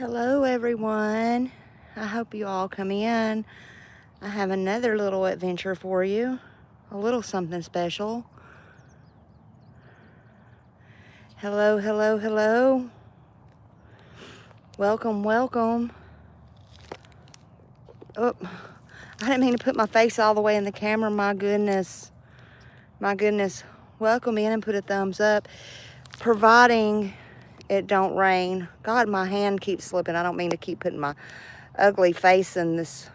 Hello everyone. I hope you all come in. I have another little adventure for you. A little something special. Hello, hello, hello. Welcome, welcome. Oh, I didn't mean to put my face all the way in the camera. My goodness. My goodness. Welcome in and put a thumbs up. Providing it don't rain. God, my hand keeps slipping. I don't mean to keep putting my ugly face in this.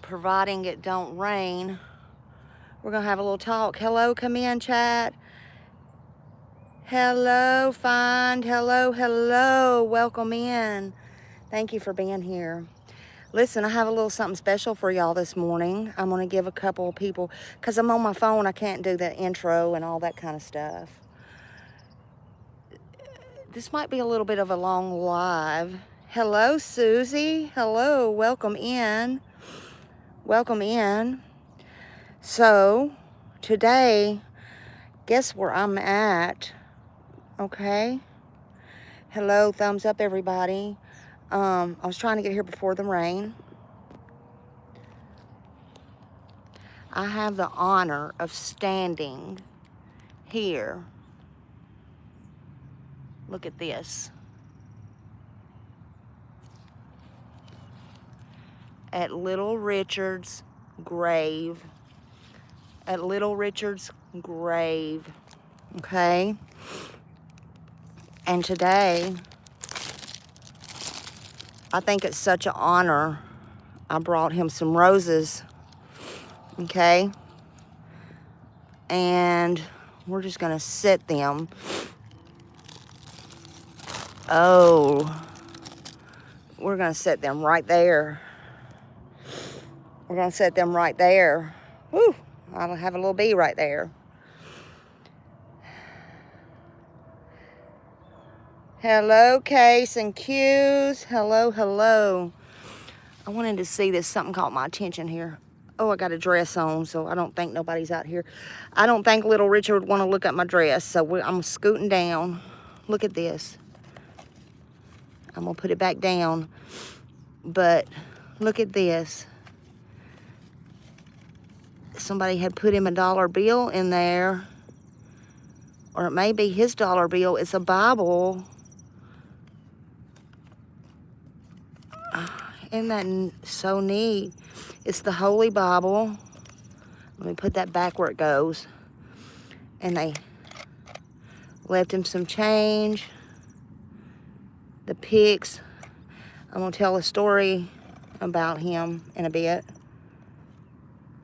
Providing it don't rain, we're gonna have a little talk. Hello, come in, chat. Hello, find. Hello, hello. Welcome in. Thank you for being here. Listen, I have a little something special for y'all this morning. I'm gonna give a couple of people, because I'm on my phone, I can't do the intro and all that kind of stuff. This might be a little bit of a long live. Hello, Susie. Hello, welcome in. Welcome in. So, today, guess where I'm at? Okay. Hello, thumbs up, everybody. I was trying to get here before the rain. I have the honor of standing here. Look at this. At Little Richard's grave. At Little Richard's grave. Okay? And today, I think it's such an honor. I brought him some roses. Okay? And we're just gonna set them. Oh. We're gonna set them right there. We're gonna set them right there. Woo! I'll have a little bee right there. Hello, Case and Q's. Hello, hello. I wanted to see this. Something caught my attention here. Oh, I got a dress on, so I don't think nobody's out here. I don't think Little Richard would want to look at my dress, so I'm scooting down. Look at this. I'm going to put it back down. But look at this. Somebody had put him a dollar bill in there. Or it may be his dollar bill. It's a Bible. Isn't that so neat? It's the Holy Bible. Let me put that back where it goes. And they left him some change. The pics. I'm going to tell a story about him in a bit.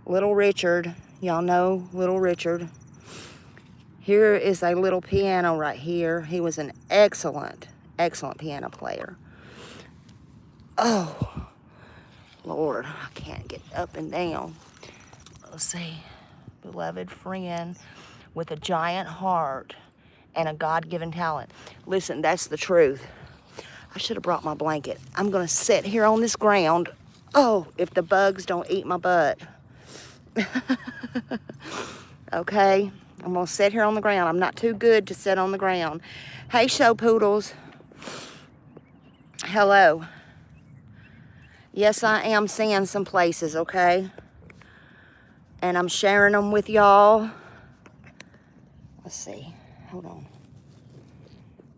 Little Richard. Y'all know Little Richard. Here is a little piano right here. He was an excellent, excellent piano player. Oh, Lord, I can't get up and down. Let's see. Beloved friend with a giant heart and a God-given talent. Listen, that's the truth. I should have brought my blanket. I'm going to sit here on this ground. Oh, if the bugs don't eat my butt. Okay, I'm going to sit here on the ground. I'm not too good to sit on the ground. Hey, show poodles. Hello. Yes, I am seeing some places, okay? And I'm sharing them with y'all. Let's see. Hold on.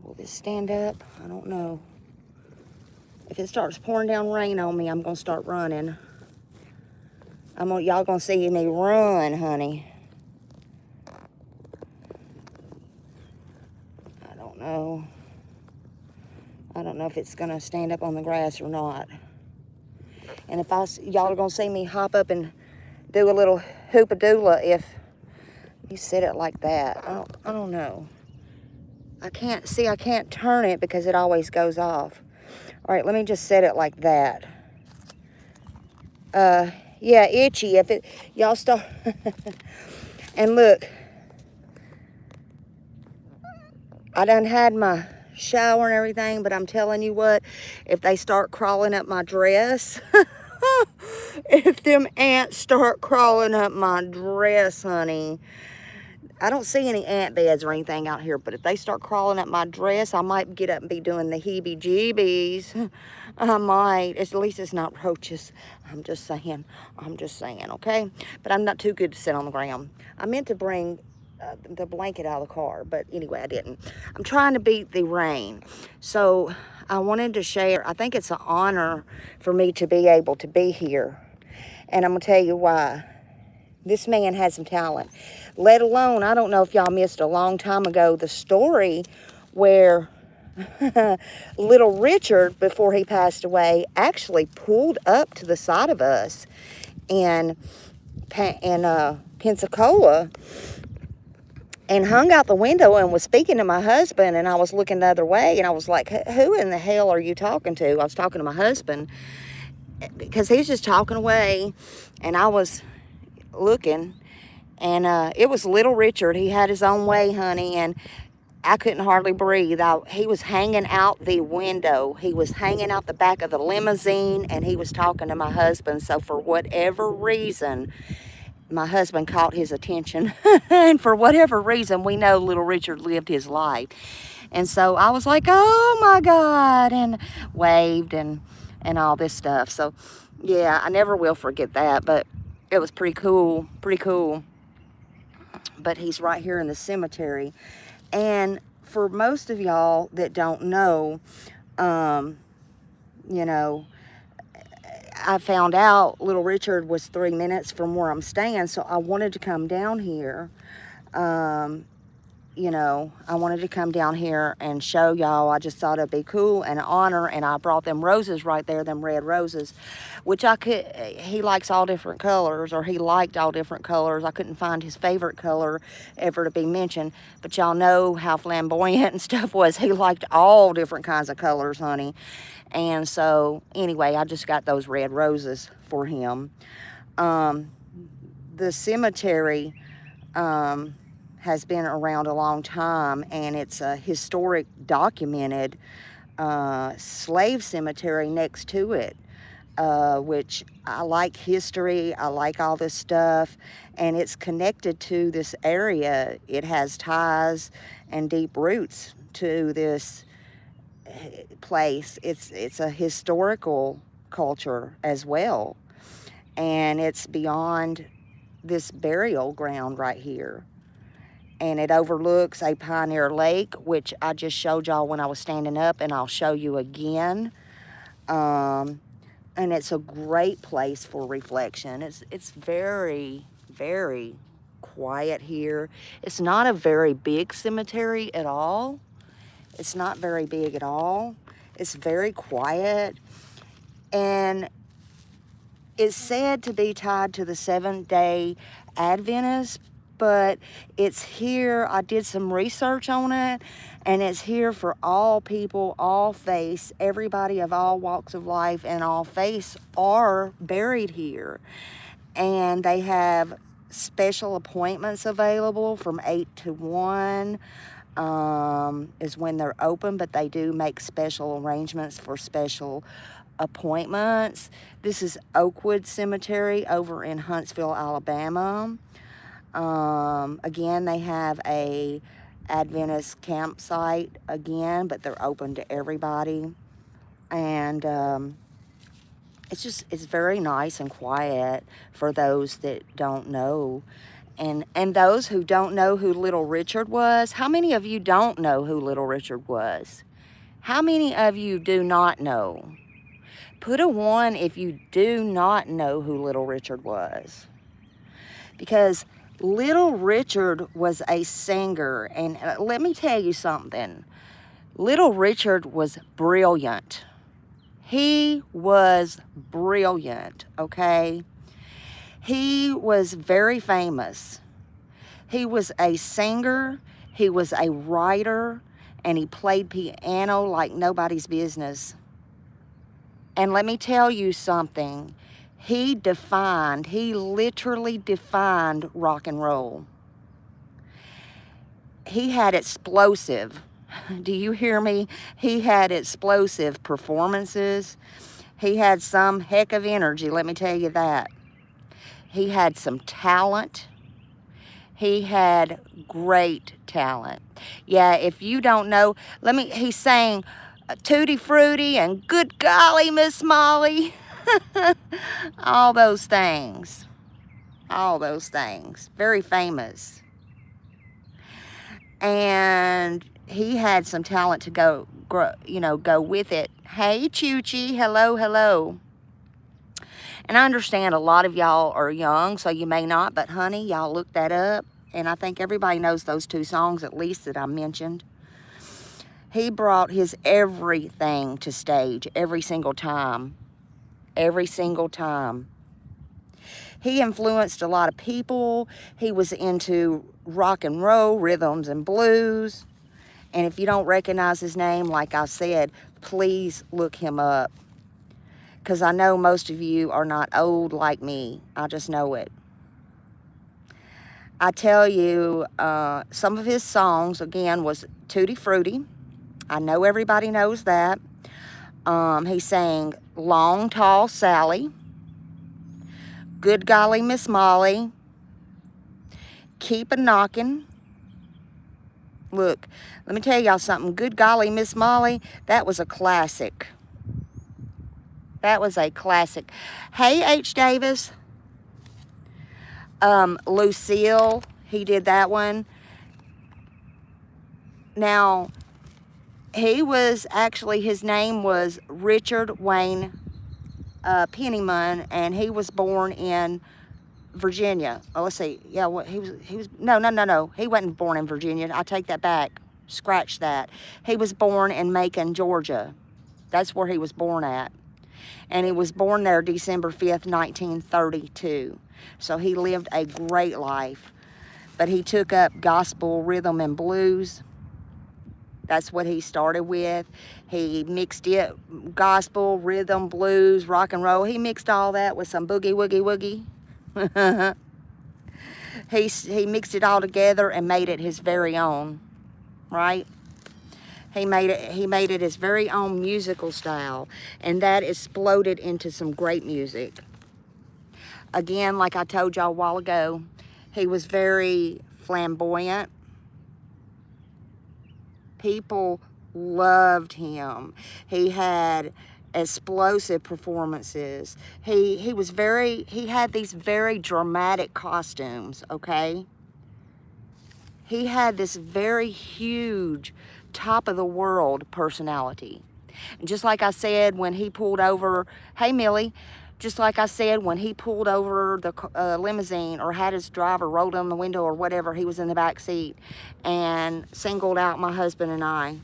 Will this stand up? I don't know. If it starts pouring down rain on me, I'm going to start running. Y'all going to see me run, honey. I don't know. I don't know if it's going to stand up on the grass or not. And if y'all are going to see me hop up and do a little hoopadoola if you set it like that. I don't know. I can't turn it because it always goes off. All right, let me just set it like that. Yeah, itchy. If it, y'all start. And look, I done had my shower and everything, but I'm telling you what, if they start crawling up my dress, if them ants start crawling up my dress, honey, I don't see any ant beds or anything out here, but if they start crawling up my dress, I might get up and be doing the heebie-jeebies. I might. At least it's not roaches. I'm just saying, okay? But I'm not too good to sit on the ground. I meant to bring the blanket out of the car, but anyway, I didn't. I'm trying to beat the rain. So I wanted to share, I think it's an honor for me to be able to be here. And I'm going to tell you why. This man has some talent. Let alone, I don't know if y'all missed a long time ago the story where little Richard, before he passed away, actually pulled up to the side of us in Pensacola and hung out the window and was speaking to my husband, and I was looking the other way, and I was like, who in the hell are you talking to? I was talking to my husband because he was just talking away, and I was looking, and it was little Richard. He had his own way, honey, and I couldn't hardly breathe. He was hanging out the window. He was hanging out the back of the limousine, and he was talking to my husband. So for whatever reason, my husband caught his attention. And for whatever reason, we know little Richard lived his life. And so I was like, oh my God, and waved and all this stuff. So yeah, I never will forget that, but it was pretty cool, But he's right here in the cemetery. And for most of y'all that don't know, you know, I found out little Richard was 3 minutes from where I'm staying, so I wanted to come down here. You know, I wanted to come down here and show y'all. I just thought it'd be cool and an honor, and I brought them roses right there, them red roses, which he likes all different colors, or he liked all different colors. I couldn't find his favorite color ever to be mentioned, but y'all know how flamboyant and stuff was. He liked all different kinds of colors, honey. And so, anyway, I just got those red roses for him. The cemetery has been around a long time, and it's a historic, documented slave cemetery next to it, which I like history. I like all this stuff, and it's connected to this area. It has ties and deep roots to this place. It's a historical culture as well, and it's beyond this burial ground right here. And it overlooks a Pioneer Lake, which I just showed y'all when I was standing up, and I'll show you again. And it's a great place for reflection. It's very, very quiet here. It's not a very big cemetery at all. It's not very big at all. It's very quiet. And it's said to be tied to the Seventh-day Adventists, but it's here. I did some research on it, and it's here for all people, all faiths. Everybody of all walks of life and all faiths are buried here. And they have special appointments available from 8 to 1 is when they're open, but they do make special arrangements for special appointments. This is Oakwood Cemetery over in Huntsville, Alabama. Again, they have a Adventist campsite again, but they're open to everybody. And it's very nice and quiet for those that don't know. And those who don't know who little Richard was, how many of you don't know who little Richard was? How many of you do not know? Put a 1 if you do not know who little Richard was. Because little Richard was a singer, and let me tell you something. Little Richard was brilliant. He was brilliant, okay? He was very famous. He was a singer, he was a writer, and he played piano like nobody's business. And let me tell you something. He literally defined rock and roll. He had explosive, do you hear me? He had explosive performances. He had some heck of energy, let me tell you that. He had some talent, He had great talent. Yeah, if you don't know, he sang Tutti Frutti and Good Golly, Miss Molly. All those things. All those things. Very famous. And he had some talent to go with it. Hey, Choochie. Hello, hello. And I understand a lot of y'all are young, so you may not, but honey, y'all look that up. And I think everybody knows those 2 songs at least that I mentioned. He brought his everything to stage every single time. Every single time. He influenced a lot of people. He was into rock and roll, rhythms and blues. And if you don't recognize his name, like I said, please look him up. Because I know most of you are not old like me. I just know it. I tell you, some of his songs, again, was Tutti Frutti. I know everybody knows that. He sang Long Tall Sally, Good Golly Miss Molly, Keep a Knockin'. Look, let me tell y'all something. Good Golly Miss Molly, that was a classic. That was a classic. Hey, H. Davis. Lucille, he did that one. Now, he was actually, his name was Richard Wayne Penniman, and he was born in Virginia. Oh, let's see. Yeah, no. He wasn't born in Virginia. I take that back. Scratch that. He was born in Macon, Georgia. That's where he was born at. And he was born there December 5th, 1932. So he lived a great life. But he took up gospel, rhythm, and blues. That's what he started with. He mixed it, gospel, rhythm, blues, rock and roll. He mixed all that with some boogie, woogie, woogie. He mixed it all together and made it his very own, right? He made it his very own musical style, and that exploded into some great music. Again, like I told y'all a while ago, he was very flamboyant. People loved him. He had explosive performances. He had these very dramatic costumes, okay? He had this very huge, top of the world personality. And just like I said when he pulled over, hey Millie, just like I said when he pulled over the limousine or had his driver roll down the window or whatever, he was in the back seat and singled out my husband and I.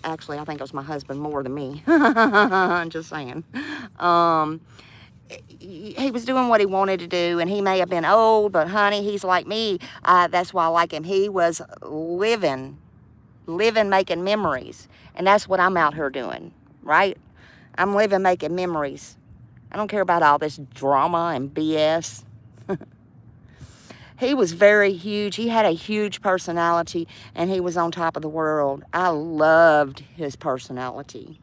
Actually, I think it was my husband more than me. I'm just saying. He was doing what he wanted to do, and he may have been old, but honey, he's like me. That's why I like him. He was living, making memories. And that's what I'm out here doing, right? I'm living, making memories. I don't care about all this drama and BS. He was very huge. He had a huge personality, and he was on top of the world. I loved his personality.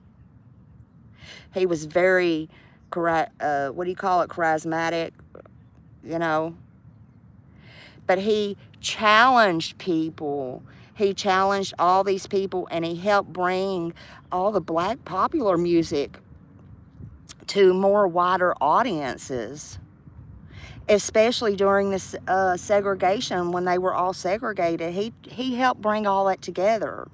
He was very, what do you call it, charismatic, you know. But he challenged people. He challenged all these people, and he helped bring all the black popular music to more wider audiences, especially during this segregation when they were all segregated. He helped bring all that together.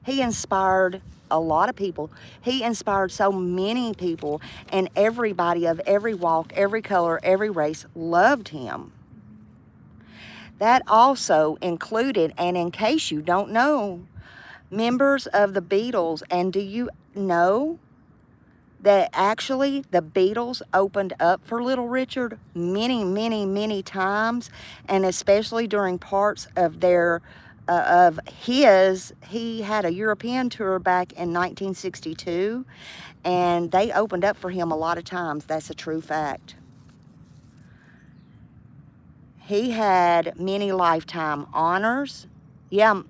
He inspired a lot of people. He inspired so many people, and everybody of every walk, every color, every race loved him. That also included, and in case you don't know, members of the Beatles. And do you know that actually the Beatles opened up for Little Richard many, many, many times, and especially during parts of he had a European tour back in 1962, and they opened up for him a lot of times. That's a true fact. He had many lifetime honors. Yeah,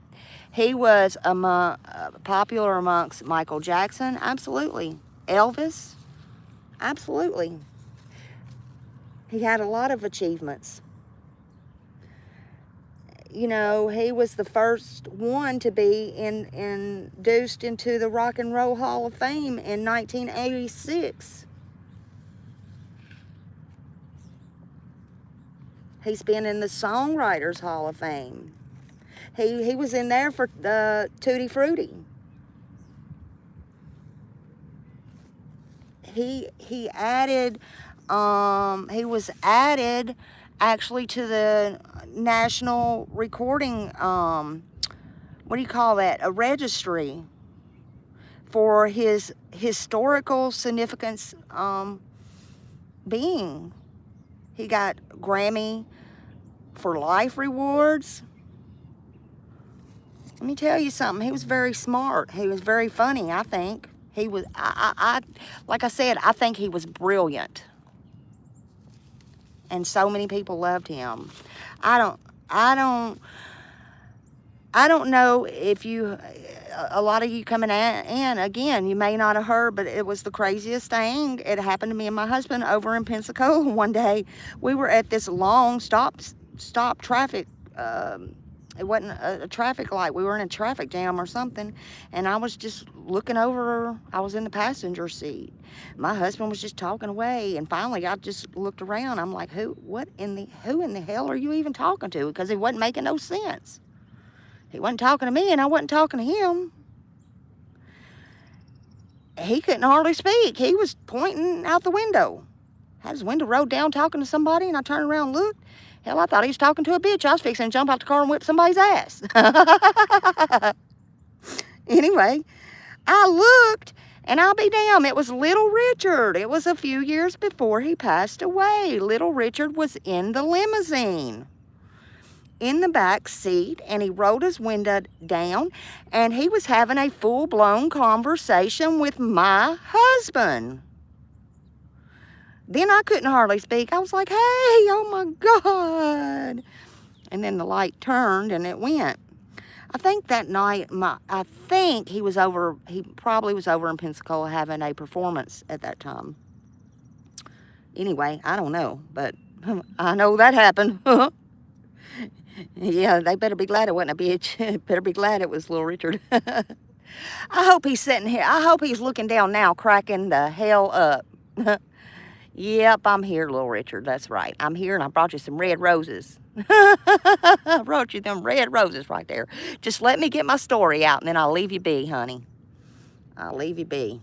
he was popular amongst Michael Jackson, absolutely. Elvis, absolutely. He had a lot of achievements. you know, he was the first one to be induced into the Rock and Roll Hall of Fame in 1986. He's been in the Songwriters Hall of Fame. He was in there for Tutti Frutti. He was added actually to the National Recording, what do you call that? A registry for his historical significance being. He got Grammy for Life rewards. Let me tell you something. He was very smart. He was very funny, I think. He was, like I said, I think he was brilliant. And so many people loved him. I don't know if you, a lot of you coming in, again, you may not have heard, but it was the craziest thing. It happened to me and my husband over in Pensacola one day. We were at this long stop traffic, it wasn't a traffic light. We were in a traffic jam or something. And I was just looking over. I was in the passenger seat. My husband was just talking away. And finally, I just looked around. I'm like, who in the hell are you even talking to? Because it wasn't making no sense. He wasn't talking to me and I wasn't talking to him. He couldn't hardly speak. He was pointing out the window. Had his window rolled down talking to somebody, and I turned around and looked. Hell, I thought he was talking to a bitch. I was fixing to jump out the car and whip somebody's ass. Anyway, I looked, and I'll be damned, it was Little Richard. It was a few years before he passed away. Little Richard was in the limousine, in the back seat, and he rolled his window down, and he was having a full-blown conversation with my husband. Then I couldn't hardly speak. I was like, hey, oh my God. And then the light turned and it went. I think that night, I think he probably was over in Pensacola having a performance at that time. Anyway, I don't know, but I know that happened. Yeah, they better be glad it wasn't a bitch. Better be glad it was Little Richard. I hope he's sitting here. I hope he's looking down now, cracking the hell up. Yep, I'm here, Little Richard. That's right. I'm here, and I brought you some red roses. I brought you them red roses right there. Just let me get my story out, and then I'll leave you be, honey. I'll leave you be.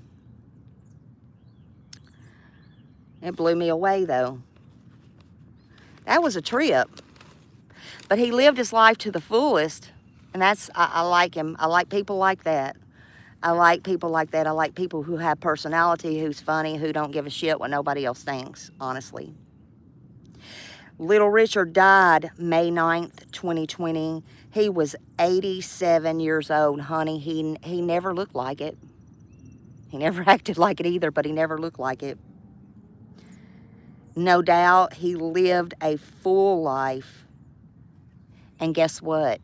It blew me away, though. That was a trip. But he lived his life to the fullest, and I like him. I like people like that. I like people like that. I like people who have personality, who's funny, who don't give a shit what nobody else thinks, honestly. Little Richard died May 9th, 2020. He was 87 years old, honey. He never looked like it. He never acted like it either, but he never looked like it. No doubt he lived a full life. And guess what?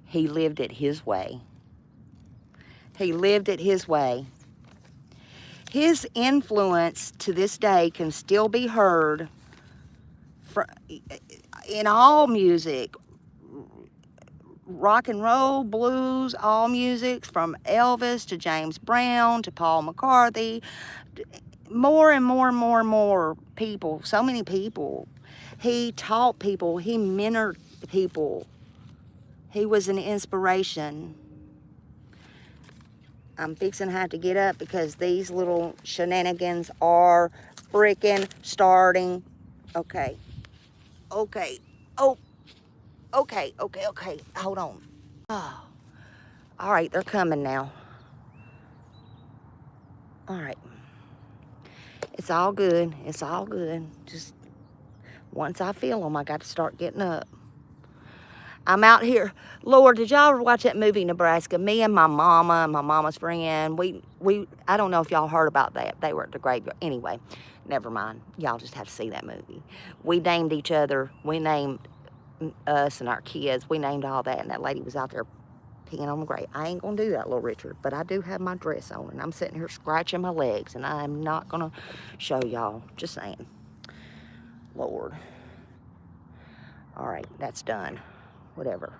He lived it his way. He lived it his way. His influence to this day can still be heard in all music. Rock and roll, blues, all music, from Elvis to James Brown to Paul McCartney. More and more and more and more people, so many people. He taught people, he mentored people. He was an inspiration. I'm fixing to have to get up because these little shenanigans are freaking starting. Okay. Okay. Oh. Okay. Okay. Okay. Hold on. Oh. All right. They're coming now. All right. It's all good. It's all good. Just once I feel them, I got to start getting up. I'm out here. Lord, did y'all ever watch that movie, Nebraska? Me and my mama and my mama's friend, I don't know if y'all heard about that. They were at the graveyard. Anyway, never mind. Y'all just have to see that movie. We named each other. We named us and our kids. We named all that, and that lady was out there peeing on the grave. I ain't going to do that, Little Richard, but I do have my dress on, and I'm sitting here scratching my legs, and I'm not going to show y'all. Just saying. Lord. All right, that's done. Whatever.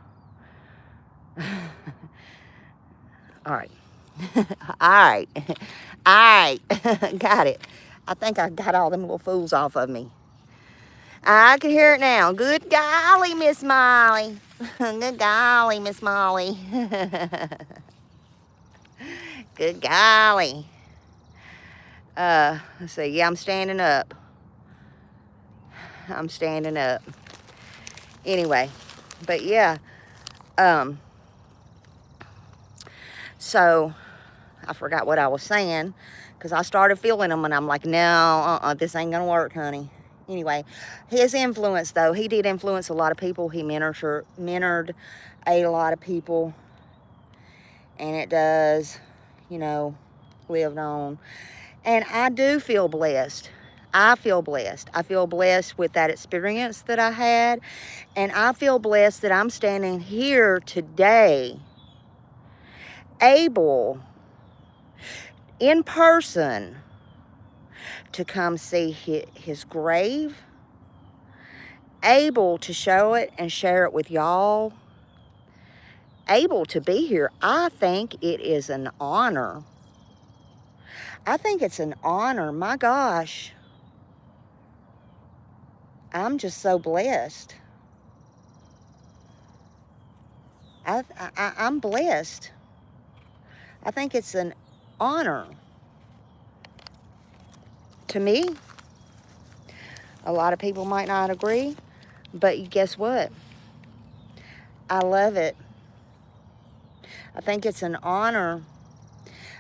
All right. All right. All right. Got it. I think I got all them little fools off of me. I can hear it now. Good golly, Miss Molly. Good golly, Miss Molly. Good golly. Let's see. Yeah, I'm standing up. I'm standing up. Anyway, but yeah. So I forgot what I was saying because I started feeling them and I'm like, no, this ain't gonna work, honey. Anyway, his influence though, he did influence a lot of people. He mentored a lot of people, and it does, you know, lived on. And I do feel blessed. I feel blessed. I feel blessed with that experience that I had, and I feel blessed that I'm standing here today, able in person to come see his grave, able to show it and share it with y'all, able to be here. I think it is an honor. I think it's an honor. My gosh. I'm just so blessed. I'm blessed. I think it's an honor. To me, a lot of people might not agree, but guess what? I love it. I think it's an honor.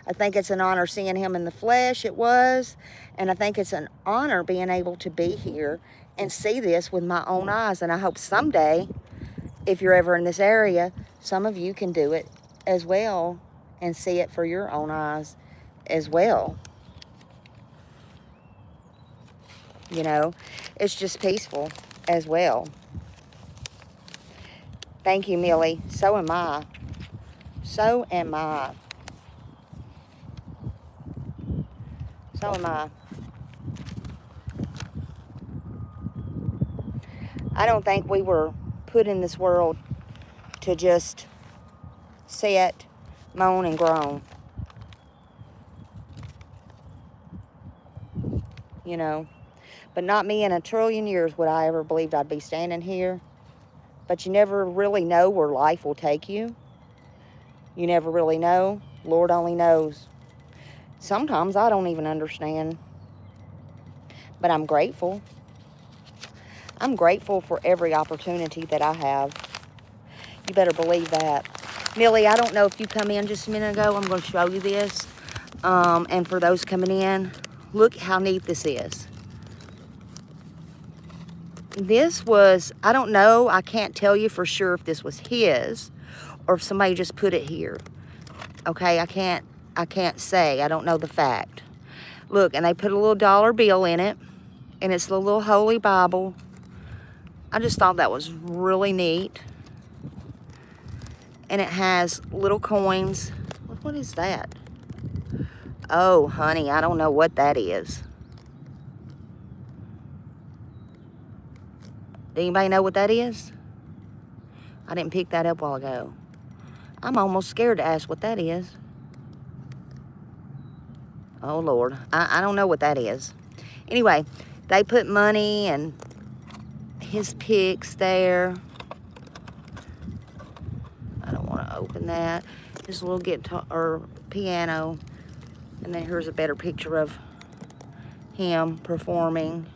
I think it's an honor seeing him in the flesh, it was. And I think it's an honor being able to be here and see this with my own eyes. And I hope someday, if you're ever in this area, some of you can do it as well and see it for your own eyes as well. You know, it's just peaceful as well. Thank you, Millie. So am I. So am I. So am I. I don't think we were put in this world to just sit, moan, and groan. You know. But not me in a trillion years would I ever believed I'd be standing here. But you never really know where life will take you. You never really know. Lord only knows. Sometimes I don't even understand. But I'm grateful. I'm grateful for every opportunity that I have. You better believe that. Millie, I don't know if you come in just a minute ago. I'm going to show you this. And for those coming in, look how neat this is. This was, I don't know, I can't tell you for sure if this was his or if somebody just put it here. Okay, I can't say. I don't know the fact. Look, and they put a little dollar bill in it, and it's the little Holy Bible. I just thought that was really neat. And it has little coins. What is that? Oh, honey, I don't know what that is. Anybody know what that is? I didn't pick that up a while ago. I'm almost scared to ask what that is. Oh, Lord. I don't know what that is. Anyway, they put money and his pics there. I don't want to open that. Just a little guitar or piano. And then here's a better picture of him performing.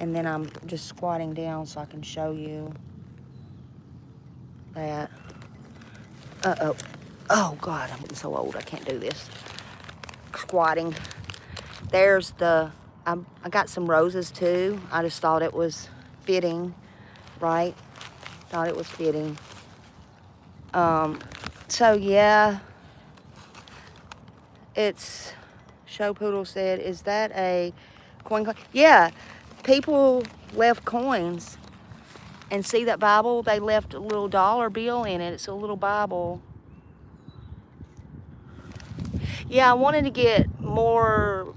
And then I'm just squatting down so I can show you that. Uh-oh. Oh, God, I'm getting so old. I can't do this. Squatting. There's the... I got some roses, too. I just thought it was fitting, right? Thought it was fitting. So, yeah. It's... Show Poodle said, is that a coin? Yeah. People left coins, and see that Bible? They left a little dollar bill in it. It's a little Bible. Yeah, I wanted to get more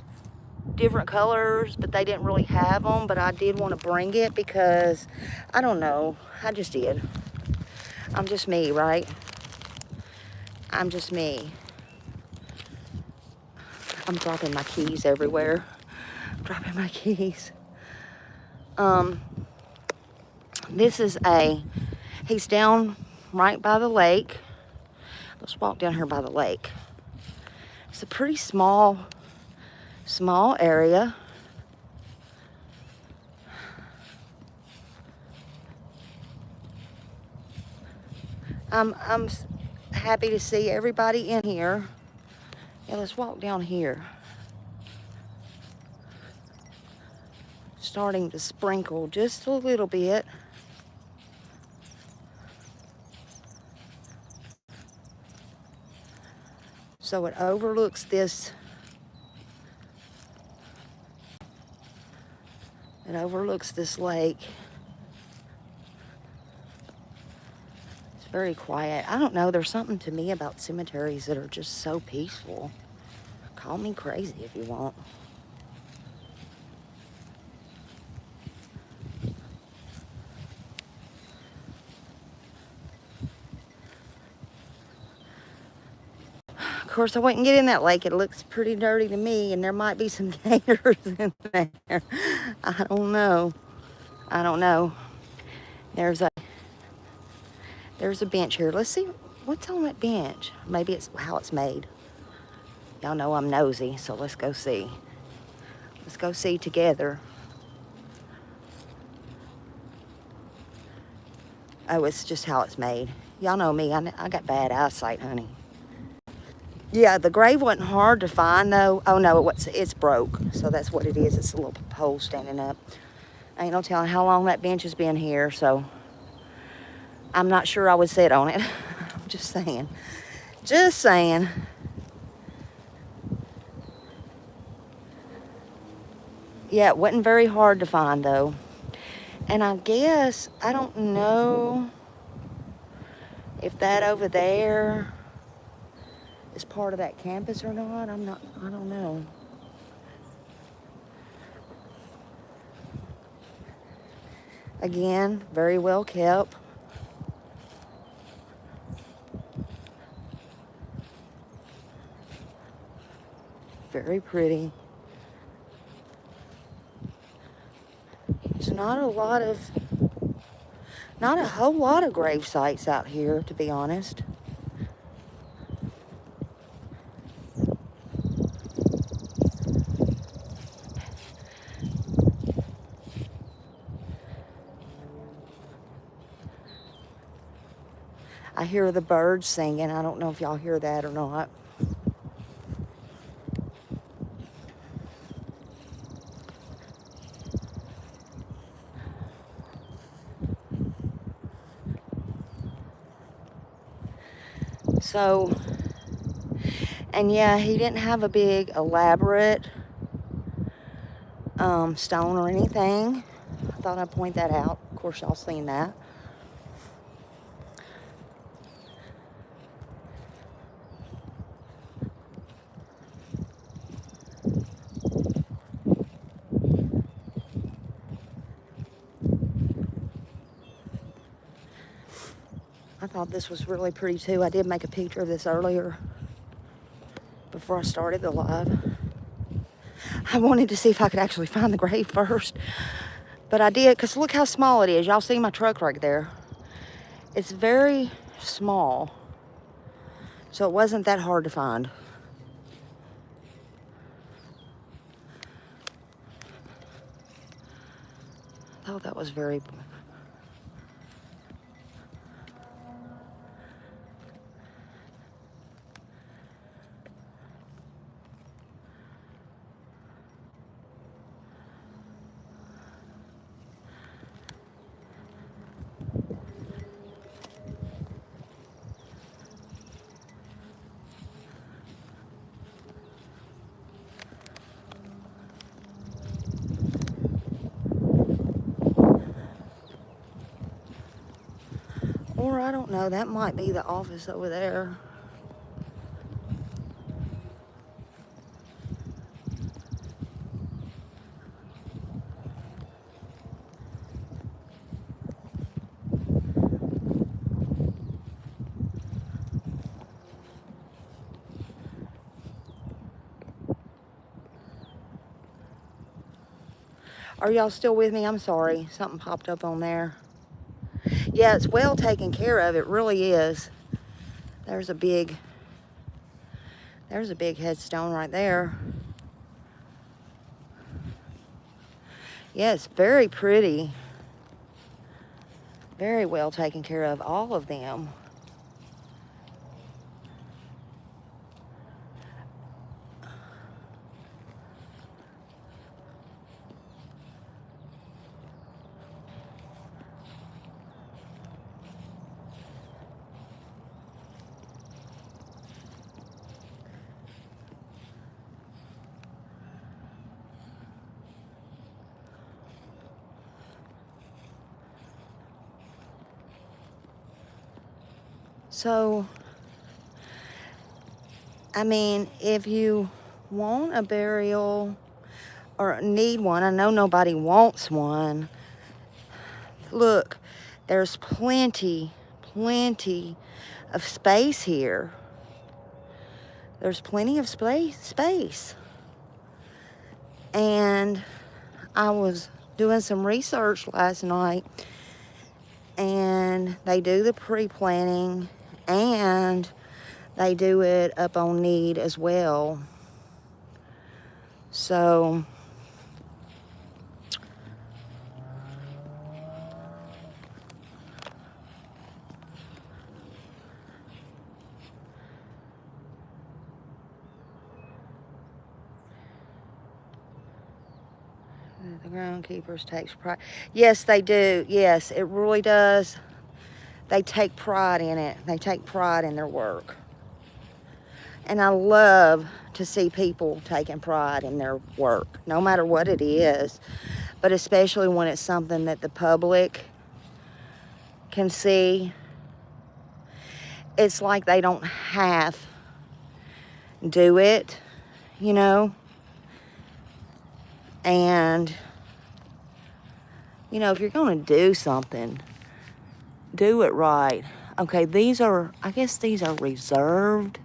different colors, but they didn't really have them. But I did want to bring it because, I don't know, I just did. I'm just me, right? I'm just me. I'm dropping my keys everywhere. I'm dropping my keys. This is he's down right by the lake. Let's walk down here by the lake. It's a pretty small area. I'm happy to see everybody in here. Yeah, let's walk down here. Starting to sprinkle just a little bit. So it overlooks this. It overlooks this lake. It's very quiet. I don't know, there's something to me about cemeteries that are just so peaceful. Call me crazy if you want. Of course, I wouldn't get in that lake. It looks pretty dirty to me, and there might be some gators in there. I don't know. I don't know. There's a bench here. Let's see what's on that bench. Maybe it's how it's made. Y'all know I'm nosy, so let's go see. Let's go see together. Oh, it's just how it's made. Y'all know me. I got bad eyesight, honey. Yeah, the grave wasn't hard to find, though. Oh, no, it's broke. So that's what it is. It's a little pole standing up. Ain't no telling how long that bench has been here, so I'm not sure I would sit on it. I'm just saying. Just saying. Yeah, it wasn't very hard to find, though. And I guess, I don't know if that over there is part of that campus or not. I don't know. Again, very well kept. Very pretty. There's not a whole lot of grave sites out here, to be honest. I hear the birds singing. I don't know if y'all hear that or not. So, and yeah, he didn't have a big elaborate stone or anything. I thought I'd point that out. Of course, y'all seen that. I thought this was really pretty too. I did make a picture of this earlier before I started the live. I wanted to see if I could actually find the grave first, but I did, because look how small it is. Y'all see my truck right there. It's very small, so it wasn't that hard to find. I thought that was very... Or I don't know, that might be the office over there. Are y'all still with me? I'm sorry. Something popped up on there. Yeah, it's well taken care of. It really is. There's a big headstone right there. Yeah, it's very pretty. Very well taken care of, all of them. So, I mean, if you want a burial or need one, I know nobody wants one. Look, there's plenty of space here. There's plenty of space. And I was doing some research last night, and they do the pre-planning and they do it up on need as well. So the groundkeepers takes pride. Yes, they do. Yes, it really does. They take pride in it. They take pride in their work. And I love to see people taking pride in their work, no matter what it is, but especially when it's something that the public can see. It's like they don't have to do it, you know? And, you know, if you're going to do something, do it right. Okay, I guess these are reserved.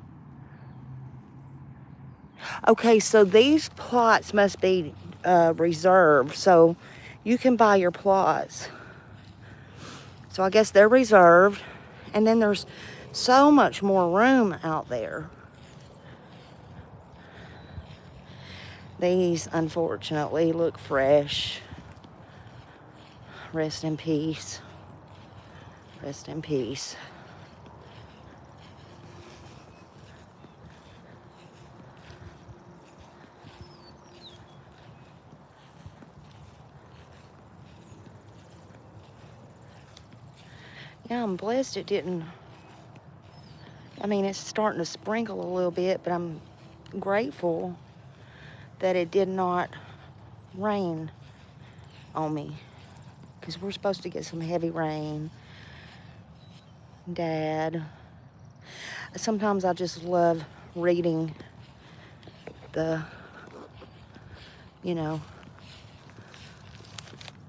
Okay, so these plots must be reserved, so you can buy your plots. So I guess they're reserved, and then there's so much more room out there. These, unfortunately, look fresh. Rest in peace. Rest in peace. Yeah, I'm blessed it didn't. I mean, it's starting to sprinkle a little bit, but I'm grateful that it did not rain on me, because we're supposed to get some heavy rain. Dad. Sometimes I just love reading the, you know.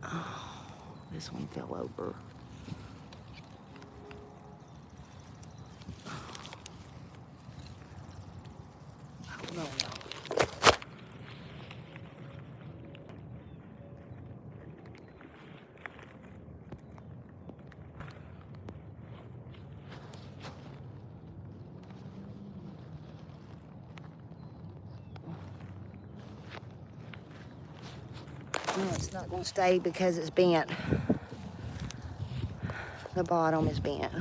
Oh, this one fell over. Oh, no. No, it's not going to stay because it's bent. The bottom is bent.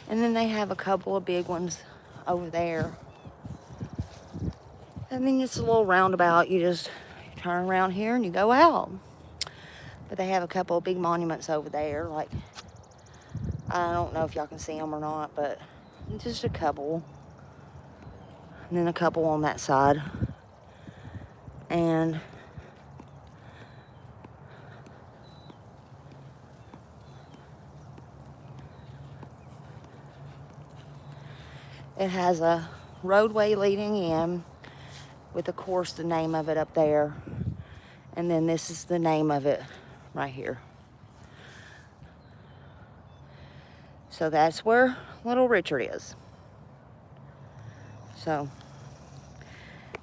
And then they have a couple of big ones over there. And then it's a little roundabout. You just turn around here and you go out. But they have a couple of big monuments over there. Like, I don't know if y'all can see them or not, but just a couple. And then a couple on that side. And It has a roadway leading in with, of course, the name of it up there. And then this is the name of it right here. So that's where Little Richard is. So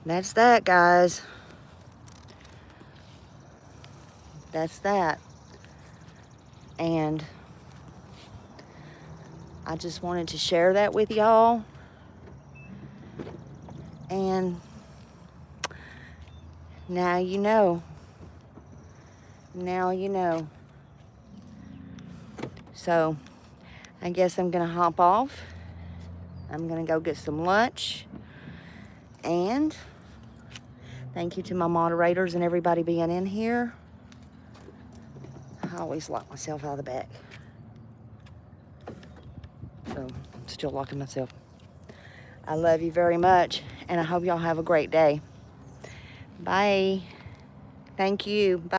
that's that, guys. That's that. And I just wanted to share that with y'all. And now you know. Now you know. So I guess I'm gonna hop off. I'm gonna go get some lunch. And thank you to my moderators and everybody being in here. I always lock myself out of the back. So I'm still locking myself. I love you very much, and I hope y'all have a great day. Bye. Thank you. Bye.